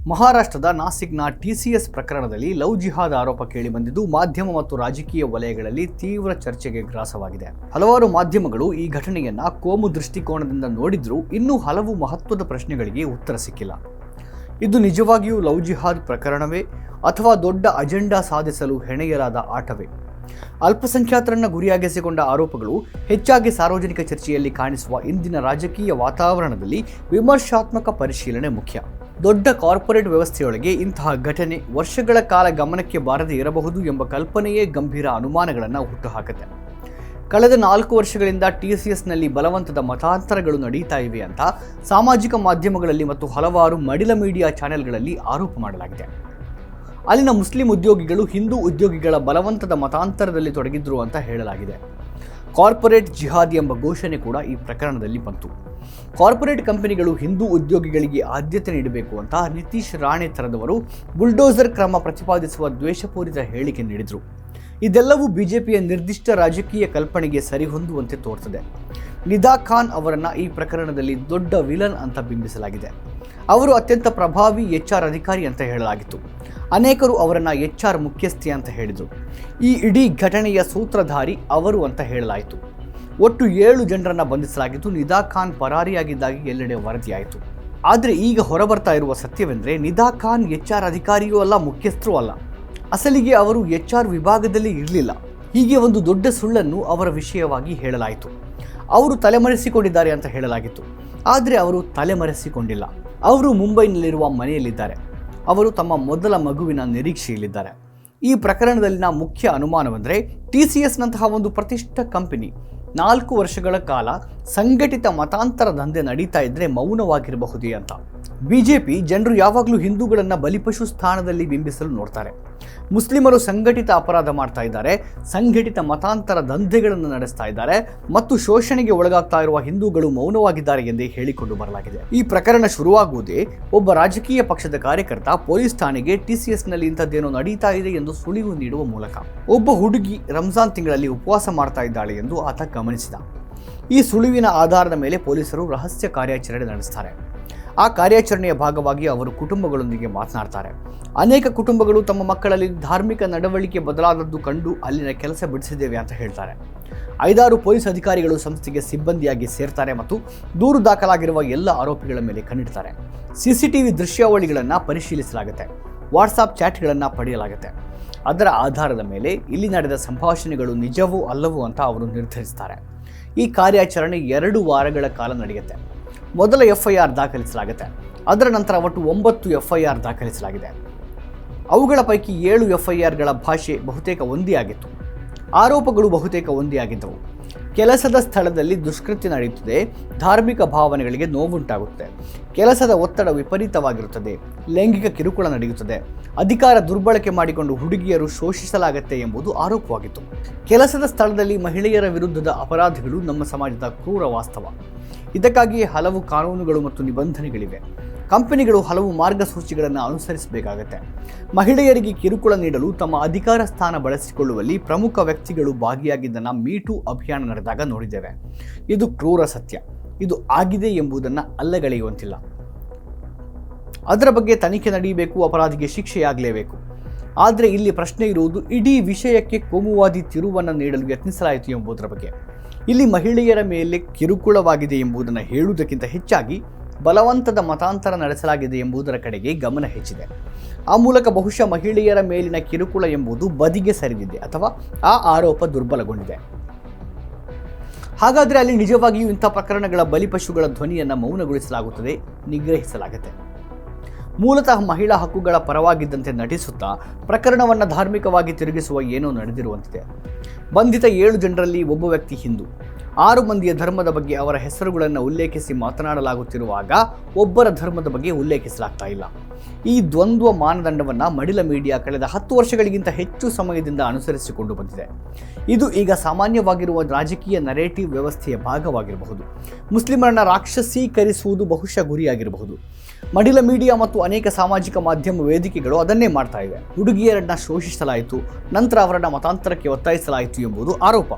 ಮಹಾರಾಷ್ಟ್ರದ ನಾಸಿಕ್ನ ಟಿಸಿಎಸ್ ಪ್ರಕರಣದಲ್ಲಿ ಲವ್ ಜಿಹಾದ್ ಆರೋಪ ಕೇಳಿಬಂದಿದ್ದು ಮಾಧ್ಯಮ ಮತ್ತು ರಾಜಕೀಯ ವಲಯಗಳಲ್ಲಿ ತೀವ್ರ ಚರ್ಚೆಗೆ ಗ್ರಾಸವಾಗಿದೆ. ಹಲವಾರು ಮಾಧ್ಯಮಗಳು ಈ ಘಟನೆಯನ್ನ ಕೋಮು ದೃಷ್ಟಿಕೋನದಿಂದ ನೋಡಿದ್ರೂ ಇನ್ನೂ ಹಲವು ಮಹತ್ವದ ಪ್ರಶ್ನೆಗಳಿಗೆ ಉತ್ತರ ಸಿಕ್ಕಿಲ್ಲ. ಇದು ನಿಜವಾಗಿಯೂ ಲವ್ ಜಿಹಾದ್ ಪ್ರಕರಣವೇ ಅಥವಾ ದೊಡ್ಡ ಅಜೆಂಡಾ ಸಾಧಿಸಲು ಹೆಣೆಯಲಾದ ಆಟವೇ? ಅಲ್ಪಸಂಖ್ಯಾತರನ್ನ ಗುರಿಯಾಗಿಸಿಕೊಂಡ ಆರೋಪಗಳು ಹೆಚ್ಚಾಗಿ ಸಾರ್ವಜನಿಕ ಚರ್ಚೆಯಲ್ಲಿ ಕಾಣಿಸುವ ಇಂದಿನ ರಾಜಕೀಯ ವಾತಾವರಣದಲ್ಲಿ ವಿಮರ್ಶಾತ್ಮಕ ಪರಿಶೀಲನೆ ಮುಖ್ಯ. ದೊಡ್ಡ ಕಾರ್ಪೊರೇಟ್ ವ್ಯವಸ್ಥೆಯೊಳಗೆ ಇಂತಹ ಘಟನೆ ವರ್ಷಗಳ ಕಾಲ ಗಮನಕ್ಕೆ ಬಾರದೇ ಇರಬಹುದು ಎಂಬ ಕಲ್ಪನೆಯೇ ಗಂಭೀರ ಅನುಮಾನಗಳನ್ನು ಹುಟ್ಟುಹಾಕುತ್ತೆ. ಕಳೆದ 4 ವರ್ಷಗಳಿಂದ ಟಿಸಿಎಸ್ನಲ್ಲಿ ಬಲವಂತದ ಮತಾಂತರಗಳು ನಡೀತಾ ಇವೆ ಅಂತ ಸಾಮಾಜಿಕ ಮಾಧ್ಯಮಗಳಲ್ಲಿ ಮತ್ತು ಹಲವಾರು ಮಡಿಲ ಮೀಡಿಯಾ ಚಾನೆಲ್ಗಳಲ್ಲಿ ಆರೋಪ ಮಾಡಲಾಗಿದೆ. ಅಲ್ಲಿನ ಮುಸ್ಲಿಂ ಉದ್ಯೋಗಿಗಳು ಹಿಂದೂ ಉದ್ಯೋಗಿಗಳ ಬಲವಂತದ ಮತಾಂತರದಲ್ಲಿ ತೊಡಗಿದ್ರು ಅಂತ ಹೇಳಲಾಗಿದೆ. ಕಾರ್ಪೊರೇಟ್ ಜಿಹಾದ್ ಎಂಬ ಘೋಷಣೆ ಕೂಡ ಈ ಪ್ರಕರಣದಲ್ಲಿ ಬಂತು. ಕಾರ್ಪೊರೇಟ್ ಕಂಪನಿಗಳು ಹಿಂದೂ ಉದ್ಯೋಗಿಗಳಿಗೆ ಆದ್ಯತೆ ನೀಡಬೇಕು ಅಂತ ನಿತೀಶ್ ರಾಣೆ ತರದವರು ಬುಲ್ಡೋಸರ್ ಕ್ರಮ ಪ್ರತಿಪಾದಿಸುವ ದ್ವೇಷಪೂರಿತ ಹೇಳಿಕೆ ನೀಡಿದರು. ಇದೆಲ್ಲವೂ ಬಿಜೆಪಿಯ ನಿರ್ದಿಷ್ಟ ರಾಜಕೀಯ ಕಲ್ಪನೆಗೆ ಸರಿಹೊಂದುವಂತೆ ತೋರ್ತದೆ. ನಿದಾ ಖಾನ್ ಅವರನ್ನು ಈ ಪ್ರಕರಣದಲ್ಲಿ ದೊಡ್ಡ ವಿಲನ್ ಅಂತ ಬಿಂಬಿಸಲಾಗಿದೆ. ಅವರು ಅತ್ಯಂತ ಪ್ರಭಾವಿ HR ಅಧಿಕಾರಿ ಅಂತ ಹೇಳಲಾಗಿತ್ತು. ಅನೇಕರು ಅವರನ್ನು HR ಮುಖ್ಯಸ್ಥೆ ಅಂತ ಹೇಳಿದರು. ಈ ಇಡೀ ಘಟನೆಯ ಸೂತ್ರಧಾರಿ ಅವರು ಅಂತ ಹೇಳಲಾಯಿತು. ಒಟ್ಟು 7 ಜನರನ್ನು ಬಂಧಿಸಲಾಗಿದ್ದು ನಿದಾ ಖಾನ್ ಪರಾರಿಯಾಗಿದ್ದಾಗಿ ಎಲ್ಲೆಡೆ ವರದಿಯಾಯಿತು. ಆದರೆ ಈಗ ಹೊರಬರ್ತಾ ಇರುವ ಸತ್ಯವೆಂದರೆ ನಿದಾ ಖಾನ್ HR ಅಧಿಕಾರಿಯೂ ಅಲ್ಲ, ಮುಖ್ಯಸ್ಥರೂ ಅಲ್ಲ. ಅಸಲಿಗೆ ಅವರು HR ವಿಭಾಗದಲ್ಲಿ ಇರಲಿಲ್ಲ. ಹೀಗೆ ಒಂದು ದೊಡ್ಡ ಸುಳ್ಳನ್ನು ಅವರ ವಿಷಯವಾಗಿ ಹೇಳಲಾಯಿತು. ಅವರು ತಲೆಮರೆಸಿಕೊಂಡಿದ್ದಾರೆ ಅಂತ ಹೇಳಲಾಗಿತ್ತು. ಆದರೆ ಅವರು ತಲೆಮರೆಸಿಕೊಂಡಿಲ್ಲ. ಅವರು ಮುಂಬೈನಲ್ಲಿರುವ ಮನೆಯಲ್ಲಿದ್ದಾರೆ. ಅವರು ತಮ್ಮ ಮೊದಲ ಮಗುವಿನ ನಿರೀಕ್ಷೆಯಲ್ಲಿದ್ದಾರೆ. ಈ ಪ್ರಕರಣದಲ್ಲಿನ ಮುಖ್ಯ ಅನುಮಾನವೆಂದರೆ TCSನಂತಹ ಒಂದು ಪ್ರತಿಷ್ಠಿತ ಕಂಪನಿ 4 ವರ್ಷಗಳ ಕಾಲ ಸಂಘಟಿತ ಮತಾಂತರ ದಂಧೆ ನಡೀತಾ ಇದ್ರೆ ಮೌನವಾಗಿರಬಹುದೇ ಅಂತ. ಬಿಜೆಪಿ ಜನರು ಯಾವಾಗಲೂ ಹಿಂದೂಗಳನ್ನು ಬಲಿಪಶು ಸ್ಥಾನದಲ್ಲಿ ಬಿಂಬಿಸಲು ನೋಡ್ತಾರೆ. ಮುಸ್ಲಿಮರು ಸಂಘಟಿತ ಅಪರಾಧ ಮಾಡ್ತಾ ಇದ್ದಾರೆ, ಸಂಘಟಿತ ಮತಾಂತರ ದಂಧೆಗಳನ್ನು ನಡೆಸ್ತಾ ಇದ್ದಾರೆ ಮತ್ತು ಶೋಷಣೆಗೆ ಒಳಗಾಗ್ತಾ ಇರುವ ಹಿಂದೂಗಳು ಮೌನವಾಗಿದ್ದಾರೆ ಎಂದೇ ಹೇಳಿಕೊಂಡು ಬರಲಾಗಿದೆ. ಈ ಪ್ರಕರಣ ಶುರುವಾಗುವುದೇ ಒಬ್ಬ ರಾಜಕೀಯ ಪಕ್ಷದ ಕಾರ್ಯಕರ್ತ ಪೊಲೀಸ್ ಠಾಣೆಗೆ TCSನಲ್ಲಿ ಇಂಥದ್ದೇನೋ ನಡೀತಾ ಇದೆ ಎಂದು ಸುಳಿವು ನೀಡುವ ಮೂಲಕ. ಒಬ್ಬ ಹುಡುಗಿ ರಂಜಾನ್ ತಿಂಗಳಲ್ಲಿ ಉಪವಾಸ ಮಾಡ್ತಾ ಇದ್ದಾಳೆ ಎಂದು ಆತ ಗಮನಿಸಿದ. ಈ ಸುಳಿವಿನ ಆಧಾರದ ಮೇಲೆ ಪೊಲೀಸರು ರಹಸ್ಯ ಕಾರ್ಯಾಚರಣೆ ನಡೆಸ್ತಾರೆ. ಆ ಕಾರ್ಯಾಚರಣೆಯ ಭಾಗವಾಗಿ ಅವರು ಕುಟುಂಬಗಳೊಂದಿಗೆ ಮಾತನಾಡ್ತಾರೆ. ಅನೇಕ ಕುಟುಂಬಗಳು ತಮ್ಮ ಮಕ್ಕಳಲ್ಲಿ ಧಾರ್ಮಿಕ ನಡವಳಿಕೆ ಬದಲಾದದ್ದು ಕಂಡು ಅಲ್ಲಿನ ಕೆಲಸ ಬಿಡಿಸಿದ್ದೇವೆ ಅಂತ ಹೇಳ್ತಾರೆ. 5-6 ಪೊಲೀಸ್ ಅಧಿಕಾರಿಗಳು ಸಂಸ್ಥೆಗೆ ಸಿಬ್ಬಂದಿಯಾಗಿ ಸೇರ್ತಾರೆ ಮತ್ತು ದೂರು ದಾಖಲಾಗಿರುವ ಎಲ್ಲ ಆರೋಪಿಗಳ ಮೇಲೆ ಕಣ್ಣಿಡ್ತಾರೆ. CCTV ದೃಶ್ಯಾವಳಿಗಳನ್ನು ಪರಿಶೀಲಿಸಲಾಗುತ್ತೆ. ವಾಟ್ಸಾಪ್ ಚಾಟ್ಗಳನ್ನು ಪಡೆಯಲಾಗುತ್ತೆ. ಅದರ ಆಧಾರದ ಮೇಲೆ ಇಲ್ಲಿ ನಡೆದ ಸಂಭಾಷಣೆಗಳು ನಿಜವೂ ಅಲ್ಲವೋ ಅಂತ ಅವರು ನಿರ್ಧರಿಸ್ತಾರೆ. ಈ ಕಾರ್ಯಾಚರಣೆ 2 ವಾರಗಳ ಕಾಲ ನಡೆಯುತ್ತೆ. ಮೊದಲ FIR ದಾಖಲಿಸಲಾಗುತ್ತೆ. ಅದರ ನಂತರ ಒಟ್ಟು 9 FIR ದಾಖಲಿಸಲಾಗಿದೆ. ಅವುಗಳ ಪೈಕಿ 7 FIRಗಳ ಭಾಷೆ ಬಹುತೇಕ ಒಂದೇ ಆಗಿತ್ತು. ಆರೋಪಗಳು ಬಹುತೇಕ ಒಂದೇ ಆಗಿದ್ದವು. ಕೆಲಸದ ಸ್ಥಳದಲ್ಲಿ ದುಷ್ಕೃತ್ಯ ನಡೆಯುತ್ತದೆ, ಧಾರ್ಮಿಕ ಭಾವನೆಗಳಿಗೆ ನೋವುಂಟಾಗುತ್ತದೆ, ಕೆಲಸದ ಒತ್ತಡ ವಿಪರೀತವಾಗಿರುತ್ತದೆ, ಲೈಂಗಿಕ ಕಿರುಕುಳ ನಡೆಯುತ್ತದೆ, ಅಧಿಕಾರ ದುರ್ಬಳಕೆ ಮಾಡಿಕೊಂಡು ಹುಡುಗಿಯರು ಶೋಷಿಸಲಾಗುತ್ತೆ ಎಂಬುದು ಆರೋಪವಾಗಿತ್ತು. ಕೆಲಸದ ಸ್ಥಳದಲ್ಲಿ ಮಹಿಳೆಯರ ವಿರುದ್ಧದ ಅಪರಾಧಗಳು ನಮ್ಮ ಸಮಾಜದ ಕ್ರೂರ ವಾಸ್ತವ. ಇದಕ್ಕಾಗಿಯೇ ಹಲವು ಕಾನೂನುಗಳು ಮತ್ತು ನಿಬಂಧನೆಗಳಿವೆ. ಕಂಪನಿಗಳು ಹಲವು ಮಾರ್ಗಸೂಚಿಗಳನ್ನು ಅನುಸರಿಸಬೇಕಾಗತ್ತೆ. ಮಹಿಳೆಯರಿಗೆ ಕಿರುಕುಳ ನೀಡಲು ತಮ್ಮ ಅಧಿಕಾರ ಸ್ಥಾನ ಬಳಸಿಕೊಳ್ಳುವಲ್ಲಿ ಪ್ರಮುಖ ವ್ಯಕ್ತಿಗಳು ಭಾಗಿಯಾಗಿದ್ದನ್ನು ಮೀಟೂ ಅಭಿಯಾನ ನಡೆದಾಗ ನೋಡಿದ್ದೇವೆ. ಇದು ಕ್ರೂರ ಸತ್ಯ. ಇದು ಆಗಿದೆ ಎಂಬುದನ್ನು ಅಲ್ಲಗಳೆಯುವಂತಿಲ್ಲ. ಅದರ ಬಗ್ಗೆ ತನಿಖೆ ನಡೆಯಬೇಕು, ಅಪರಾಧಿಗೆ ಶಿಕ್ಷೆಯಾಗಲೇಬೇಕು. ಆದರೆ ಇಲ್ಲಿ ಪ್ರಶ್ನೆ ಇರುವುದು ಇಡೀ ವಿಷಯಕ್ಕೆ ಕೋಮುವಾದಿ ತಿರುವನ್ನು ನೀಡಲು ಯತ್ನಿಸಲಾಯಿತು ಎಂಬುದರ ಬಗ್ಗೆ. ಇಲ್ಲಿ ಮಹಿಳೆಯರ ಮೇಲೆ ಕಿರುಕುಳವಾಗಿದೆ ಎಂಬುದನ್ನು ಹೇಳುವುದಕ್ಕಿಂತ ಹೆಚ್ಚಾಗಿ ಬಲವಂತದ ಮತಾಂತರ ನಡೆಸಲಾಗಿದೆ ಎಂಬುದರ ಕಡೆಗೆ ಗಮನ ಹೆಚ್ಚಿದೆ. ಆ ಮೂಲಕ ಬಹುಶಃ ಮಹಿಳೆಯರ ಮೇಲಿನ ಕಿರುಕುಳ ಎಂಬುದು ಬದಿಗೆ ಸರಿದಿದೆ ಅಥವಾ ಆ ಆರೋಪ ದುರ್ಬಲಗೊಂಡಿದೆ. ಹಾಗಾದರೆ ಅಲ್ಲಿ ನಿಜವಾಗಿಯೂ ಇಂಥ ಪ್ರಕರಣಗಳ ಬಲಿಪಶುಗಳ ಧ್ವನಿಯನ್ನು ಮೌನಗೊಳಿಸಲಾಗುತ್ತದೆ, ನಿಗ್ರಹಿಸಲಾಗುತ್ತೆ. ಮೂಲತಃ ಮಹಿಳಾ ಹಕ್ಕುಗಳ ಪರವಾಗಿದ್ದಂತೆ ನಟಿಸುತ್ತಾ ಪ್ರಕರಣವನ್ನು ಧಾರ್ಮಿಕವಾಗಿ ತಿರುಗಿಸುವ ಏನೋ ನಡೆದಿರುವಂತಿದೆ. ಬಂಧಿತ 7 ಜನರಲ್ಲಿ ಒಬ್ಬ ವ್ಯಕ್ತಿ ಹಿಂದೂ. 6 ಮಂದಿಯ ಧರ್ಮದ ಬಗ್ಗೆ ಅವರ ಹೆಸರುಗಳನ್ನು ಉಲ್ಲೇಖಿಸಿ ಮಾತನಾಡಲಾಗುತ್ತಿರುವಾಗ ಒಬ್ಬರ ಧರ್ಮದ ಬಗ್ಗೆ ಉಲ್ಲೇಖಿಸಲಾಗ್ತಾ ಇಲ್ಲ. ಈ ದ್ವಂದ್ವ ಮಾನದಂಡವನ್ನು ಮಡಿಲ ಮೀಡಿಯಾ ಕಳೆದ 10 ವರ್ಷಗಳಿಗಿಂತ ಹೆಚ್ಚು ಸಮಯದಿಂದ ಅನುಸರಿಸಿಕೊಂಡು ಬಂದಿದೆ. ಇದು ಈಗ ಸಾಮಾನ್ಯವಾಗಿರುವ ರಾಜಕೀಯ ನರೇಟಿವ್ ವ್ಯವಸ್ಥೆಯ ಭಾಗವಾಗಿರಬಹುದು. ಮುಸ್ಲಿಮರನ್ನು ರಾಕ್ಷಸೀಕರಿಸುವುದು ಬಹುಶಃ ಗುರಿಯಾಗಿರಬಹುದು. ಮಡಿಲ ಮೀಡಿಯಾ ಮತ್ತು ಅನೇಕ ಸಾಮಾಜಿಕ ಮಾಧ್ಯಮ ವೇದಿಕೆಗಳು ಅದನ್ನೇ ಮಾಡ್ತಾ ಇವೆ. ಹುಡುಗಿಯರನ್ನ ಶೋಷಿಸಲಾಯಿತು, ನಂತರ ಅವರನ್ನು ಮತಾಂತರಕ್ಕೆ ಒತ್ತಾಯಿಸಲಾಯಿತು ಎಂಬುದು ಆರೋಪ.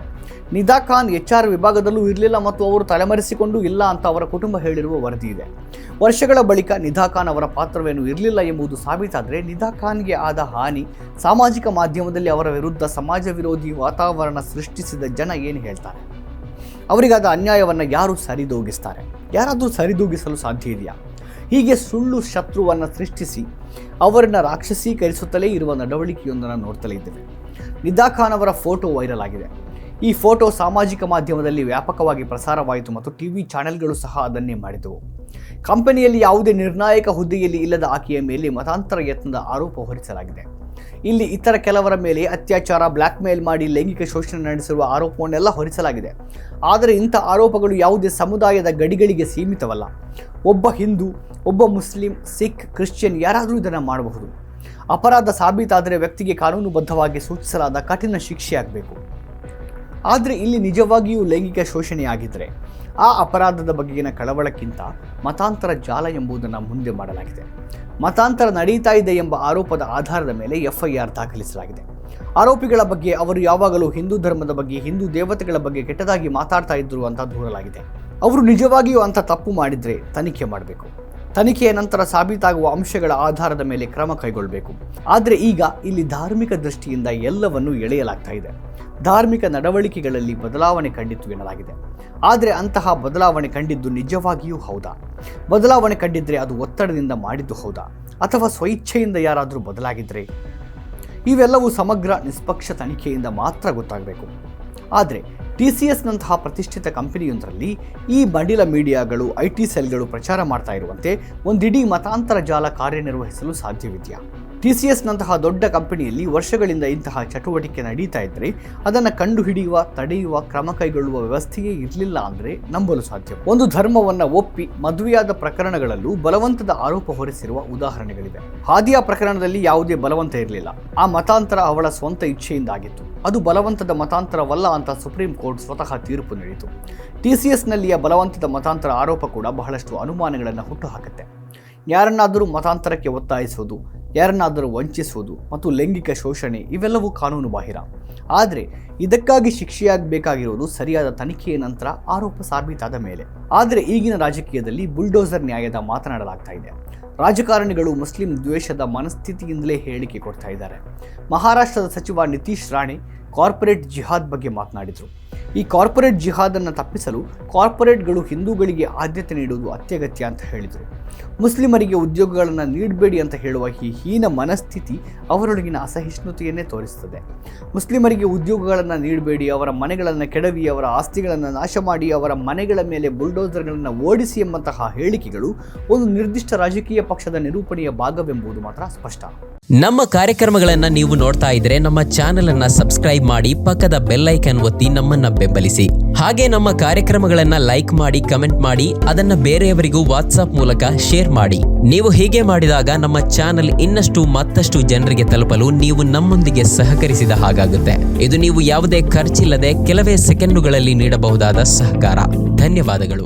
ನಿದಾ ಖಾನ್ HR ವಿಭಾಗದಲ್ಲೂ ಇರಲಿಲ್ಲ ಮತ್ತು ಅವರು ತಲೆಮರೆಸಿಕೊಂಡು ಇಲ್ಲ ಅಂತ ಅವರ ಕುಟುಂಬ ಹೇಳಿರುವ ವರದಿ ಇದೆ. ವರ್ಷಗಳ ಬಳಿಕ ನಿಧಾ ಖಾನ್ ಅವರ ಪಾತ್ರವೇನು ಇರಲಿಲ್ಲ ಎಂಬುದು ಸಾಬೀತಾದರೆ ನಿಧಾ ಖಾನ್ಗೆ ಆದ ಹಾನಿ, ಸಾಮಾಜಿಕ ಮಾಧ್ಯಮದಲ್ಲಿ ಅವರ ವಿರುದ್ಧ ಸಮಾಜ ವಿರೋಧಿ ವಾತಾವರಣ ಸೃಷ್ಟಿಸಿದ ಜನ ಏನು ಹೇಳ್ತಾರೆ? ಅವರಿಗಾದ ಅನ್ಯಾಯವನ್ನು ಯಾರು ಸರಿದೂಗಿಸ್ತಾರೆ? ಯಾರಾದರೂ ಸರಿದೂಗಿಸಲು ಸಾಧ್ಯ ಇದೆಯಾ? ಹೀಗೆ ಸುಳ್ಳು ಶತ್ರುವನ್ನು ಸೃಷ್ಟಿಸಿ ಅವರನ್ನು ರಾಕ್ಷಸೀಕರಿಸುತ್ತಲೇ ಇರುವ ನಡವಳಿಕೆಯೊಂದನ್ನು ನೋಡ್ತಲೇ ಇದ್ದೇವೆ. ನಿಧಾ ಖಾನ್ ಅವರ ಫೋಟೋ ವೈರಲ್ ಆಗಿದೆ. ಈ ಫೋಟೋ ಸಾಮಾಜಿಕ ಮಾಧ್ಯಮದಲ್ಲಿ ವ್ಯಾಪಕವಾಗಿ ಪ್ರಸಾರವಾಯಿತು ಮತ್ತು ಟಿವಿ ಚಾನೆಲ್ಗಳು ಸಹ ಅದನ್ನೇ ಮಾಡಿದವು. ಕಂಪನಿಯಲ್ಲಿ ಯಾವುದೇ ನಿರ್ಣಾಯಕ ಹುದ್ದೆಯಲ್ಲಿ ಇಲ್ಲದ ಆಕೆಯ ಮೇಲೆ ಮತಾಂತರ ಯತ್ನದ ಆರೋಪ ಹೊರಿಸಲಾಗಿದೆ. ಇಲ್ಲಿ ಇತರ ಕೆಲವರ ಮೇಲೆ ಅತ್ಯಾಚಾರ, ಬ್ಲ್ಯಾಕ್ ಮೇಲ್ ಮಾಡಿ ಲೈಂಗಿಕ ಶೋಷಣೆ ನಡೆಸಿರುವ ಆರೋಪವನ್ನೆಲ್ಲ ಹೊರಿಸಲಾಗಿದೆ. ಆದರೆ ಇಂಥ ಆರೋಪಗಳು ಯಾವುದೇ ಸಮುದಾಯದ ಗಡಿಗಳಿಗೆ ಸೀಮಿತವಲ್ಲ. ಒಬ್ಬ ಹಿಂದೂ, ಒಬ್ಬ ಮುಸ್ಲಿಂ, ಸಿಖ್, ಕ್ರಿಶ್ಚಿಯನ್ ಯಾರಾದರೂ ಇದನ್ನು ಮಾಡಬಹುದು. ಅಪರಾಧ ಸಾಬೀತಾದರೆ ವ್ಯಕ್ತಿಗೆ ಕಾನೂನುಬದ್ಧವಾಗಿ ಸೂಚಿಸಲಾದ ಕಠಿಣ ಶಿಕ್ಷೆಯಾಗಬೇಕು. ಆದರೆ ಇಲ್ಲಿ ನಿಜವಾಗಿಯೂ ಲೈಂಗಿಕ ಶೋಷಣೆಯಾಗಿದ್ದರೆ ಆ ಅಪರಾಧದ ಬಗೆಗಿನ ಕಳವಳಕ್ಕಿಂತ ಮತಾಂತರ ಜಾಲ ಎಂಬುದನ್ನು ಮುಂದೆ ಮಾಡಲಾಗಿದೆ. ಮತಾಂತರ ನಡೀತಾ ಇದೆ ಎಂಬ ಆರೋಪದ ಆಧಾರದ ಮೇಲೆ FIR ದಾಖಲಿಸಲಾಗಿದೆ. ಆರೋಪಿಗಳ ಬಗ್ಗೆ ಅವರು ಯಾವಾಗಲೂ ಹಿಂದೂ ಧರ್ಮದ ಬಗ್ಗೆ, ಹಿಂದೂ ದೇವತೆಗಳ ಬಗ್ಗೆ ಕೆಟ್ಟದಾಗಿ ಮಾತಾಡ್ತಾ ಇದ್ರು ಅಂತ ದೂರಲಾಗಿದೆ. ಅವರು ನಿಜವಾಗಿಯೂ ಅಂಥ ತಪ್ಪು ಮಾಡಿದರೆ ತನಿಖೆ ಮಾಡಬೇಕು. ತನಿಖೆಯ ನಂತರ ಸಾಬೀತಾಗುವ ಅಂಶಗಳ ಆಧಾರದ ಮೇಲೆ ಕ್ರಮ ಕೈಗೊಳ್ಳಬೇಕು. ಆದರೆ ಈಗ ಇಲ್ಲಿ ಧಾರ್ಮಿಕ ದೃಷ್ಟಿಯಿಂದ ಎಲ್ಲವನ್ನೂ ಎಳೆಯಲಾಗ್ತಾ ಇದೆ. ಧಾರ್ಮಿಕ ನಡವಳಿಕೆಗಳಲ್ಲಿ ಬದಲಾವಣೆ ಕಂಡಿತ್ತು ಎನ್ನಲಾಗಿದೆ. ಆದರೆ ಅಂತಹ ಬದಲಾವಣೆ ಕಂಡಿದ್ದು ನಿಜವಾಗಿಯೂ ಹೌದಾ? ಬದಲಾವಣೆ ಕಂಡಿದ್ದರೆ ಅದು ಒತ್ತಡದಿಂದ ಮಾಡಿದ್ದು ಹೌದಾ? ಅಥವಾ ಸ್ವಇಚ್ಛೆಯಿಂದ ಯಾರಾದರೂ ಬದಲಾಗಿದ್ದರೆ? ಇವೆಲ್ಲವೂ ಸಮಗ್ರ ನಿಷ್ಪಕ್ಷ ತನಿಖೆಯಿಂದ ಮಾತ್ರ ಗೊತ್ತಾಗಬೇಕು. ಆದರೆ TCSನಂತಹ ಪ್ರತಿಷ್ಠಿತ ಕಂಪನಿಯೊಂದರಲ್ಲಿ ಈ ಬಂಡಿಲ ಮೀಡಿಯಾಗಳು, IT ಸೆಲ್ಗಳು ಪ್ರಚಾರ ಮಾಡ್ತಾ ಇರುವಂತೆ ಒಂದಿಡೀ ಮತಾಂತರ ಜಾಲ ಕಾರ್ಯನಿರ್ವಹಿಸಲು ಸಾಧ್ಯವಿದೆಯಾ? TCSನಂತಹ ದೊಡ್ಡ ಕಂಪನಿಯಲ್ಲಿ ವರ್ಷಗಳಿಂದ ಇಂತಹ ಚಟುವಟಿಕೆ ನಡೀತಾ ಇದ್ದರೆ ಅದನ್ನು ಕಂಡುಹಿಡಿಯುವ, ತಡೆಯುವ, ಕ್ರಮ ಕೈಗೊಳ್ಳುವ ವ್ಯವಸ್ಥೆಯೇ ಇರಲಿಲ್ಲ ಅಂದರೆ ನಂಬಲು ಸಾಧ್ಯ. ಒಂದು ಧರ್ಮವನ್ನು ಒಪ್ಪಿ ಮದುವೆಯಾದ ಪ್ರಕರಣಗಳಲ್ಲೂ ಬಲವಂತದ ಆರೋಪ ಹೊರಿಸಿರುವ ಉದಾಹರಣೆಗಳಿವೆ. ಹಾದಿಯಾ ಪ್ರಕರಣದಲ್ಲಿ ಯಾವುದೇ ಬಲವಂತ ಇರಲಿಲ್ಲ. ಆ ಮತಾಂತರ ಅವಳ ಸ್ವಂತ ಇಚ್ಛೆಯಿಂದಾಗಿತ್ತು. ಅದು ಬಲವಂತದ ಮತಾಂತರವಲ್ಲ ಅಂತ ಸುಪ್ರೀಂ ಕೋರ್ಟ್ ಸ್ವತಃ ತೀರ್ಪು ನೀಡಿತು. TCSನಲ್ಲಿಯ ಬಲವಂತದ ಮತಾಂತರ ಆರೋಪ ಕೂಡ ಬಹಳಷ್ಟು ಅನುಮಾನಗಳನ್ನು ಹುಟ್ಟುಹಾಕುತ್ತೆ. ಯಾರನ್ನಾದರೂ ಮತಾಂತರಕ್ಕೆ ಒತ್ತಾಯಿಸುವುದು, ಯಾರನ್ನಾದರೂ ವಂಚಿಸುವುದು ಮತ್ತು ಲೈಂಗಿಕ ಶೋಷಣೆ ಇವೆಲ್ಲವೂ ಕಾನೂನು ಬಾಹಿರ. ಆದರೆ ಇದಕ್ಕಾಗಿ ಶಿಕ್ಷೆಯಾಗಬೇಕಾಗಿರುವುದು ಸರಿಯಾದ ತನಿಖೆಯ ನಂತರ, ಆರೋಪ ಸಾಬೀತಾದ ಮೇಲೆ. ಆದರೆ ಈಗಿನ ರಾಜಕೀಯದಲ್ಲಿ ಬುಲ್ಡೋಸರ್ ನ್ಯಾಯದ ಮಾತನಾಡಲಾಗ್ತಾ ಇದೆ. ರಾಜಕಾರಣಿಗಳು ಮುಸ್ಲಿಂ ದ್ವೇಷದ ಮನಸ್ಥಿತಿಯಿಂದಲೇ ಹೇಳಿಕೆ ಕೊಡ್ತಾ ಇದ್ದಾರೆ. ಮಹಾರಾಷ್ಟ್ರದ ಸಚಿವ ನಿತೀಶ್ ರಾಣೆ ಕಾರ್ಪೊರೇಟ್ ಜಿಹಾದ್ ಬಗ್ಗೆ ಮಾತನಾಡಿದರು. ಈ ಕಾರ್ಪೊರೇಟ್ ಜಿಹಾದನ್ನು ತಪ್ಪಿಸಲು ಕಾರ್ಪೊರೇಟ್ಗಳು ಹಿಂದೂಗಳಿಗೆ ಆದ್ಯತೆ ನೀಡುವುದು ಅತ್ಯಗತ್ಯ ಅಂತ ಹೇಳಿದರು. ಮುಸ್ಲಿಮರಿಗೆ ಉದ್ಯೋಗಗಳನ್ನು ನೀಡಬೇಡಿ ಅಂತ ಹೇಳುವ ಈ ಹೀನ ಮನಸ್ಥಿತಿ ಅವರೊಳಗಿನ ಅಸಹಿಷ್ಣುತೆಯನ್ನೇ ತೋರಿಸುತ್ತದೆ. ಮುಸ್ಲಿಮರಿಗೆ ಉದ್ಯೋಗಗಳನ್ನು ನೀಡಬೇಡಿ, ಅವರ ಮನೆಗಳನ್ನು ಕೆಡವಿ, ಅವರ ಆಸ್ತಿಗಳನ್ನು ನಾಶ ಮಾಡಿ, ಅವರ ಮನೆಗಳ ಮೇಲೆ ಬುಲ್ಡೋಸರ್ಗಳನ್ನು ಓಡಿಸಿ ಎಂಬಂತಹ ಹೇಳಿಕೆಗಳು ಒಂದು ನಿರ್ದಿಷ್ಟ ರಾಜಕೀಯ ಪಕ್ಷದ ನಿರೂಪಣೆಯ ಭಾಗವೆಂಬುದು ಮಾತ್ರ ಸ್ಪಷ್ಟ. ನಮ್ಮ ಕಾರ್ಯಕ್ರಮಗಳನ್ನು ನೀವು ನೋಡ್ತಾ ಇದ್ರೆ ನಮ್ಮ ಚಾನೆಲ್ ಅನ್ನ ಸಬ್ಸ್ಕ್ರೈಬ್ ಮಾಡಿ, ಪಕ್ಕದ ಬೆಲ್ ಐಕಾನ್ ಒತ್ತಿ ನಮ್ಮನ್ನ ಬೆಂಬಲಿಸಿ. ಹಾಗೆ ನಮ್ಮ ಕಾರ್ಯಕ್ರಮಗಳನ್ನ ಲೈಕ್ ಮಾಡಿ, ಕಮೆಂಟ್ ಮಾಡಿ, ಅದನ್ನ ಬೇರೆಯವರಿಗೂ ವಾಟ್ಸ್ಆಪ್ ಮೂಲಕ ಶೇರ್ ಮಾಡಿ. ನೀವು ಹೀಗೆ ಮಾಡಿದಾಗ ನಮ್ಮ ಚಾನೆಲ್ ಇನ್ನಷ್ಟು ಮತ್ತಷ್ಟು ಜನರಿಗೆ ತಲುಪಲು ನೀವು ನಮ್ಮೊಂದಿಗೆ ಸಹಕರಿಸಿದ ಹಾಗಾಗುತ್ತೆ. ಇದು ನೀವು ಯಾವುದೇ ಖರ್ಚಿಲ್ಲದೆ ಕೆಲವೇ ಸೆಕೆಂಡುಗಳಲ್ಲಿ ನೀಡಬಹುದಾದ ಸಹಕಾರ. ಧನ್ಯವಾದಗಳು.